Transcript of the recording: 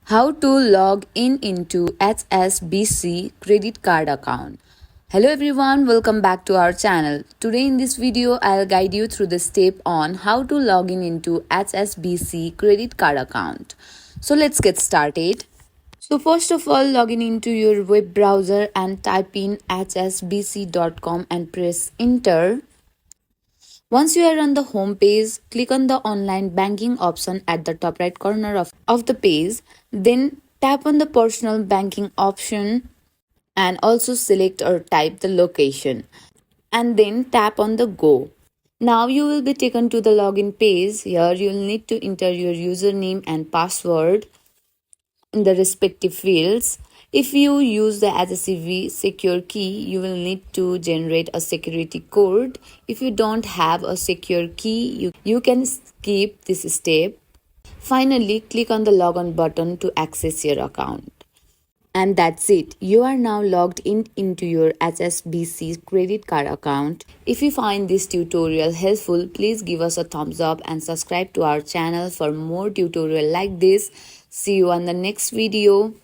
How to log in into Hsbc credit card account. Hello everyone, welcome back to our channel. Today in this video, I'll guide you through the step on how to log in into Hsbc credit card account. So let's get started. So first of all, log in into your web browser and type in hsbc.com and press enter. Once you are on the home page, click on the online banking option at the top right corner of the page. Then tap on the personal banking option and also select or type the location. And then tap on the go. Now you will be taken to the login page. Here you will need to enter your username and password in the respective fields. If you use the Hsbc secure key, you will need to generate a security code. If you don't have a secure key, you can skip this step. Finally, click on the login button to access your account. And that's it. You are now logged in into your Hsbc credit card account. If you find this tutorial helpful, please give us a thumbs up and subscribe to our channel for more tutorial like this. See you on the next video.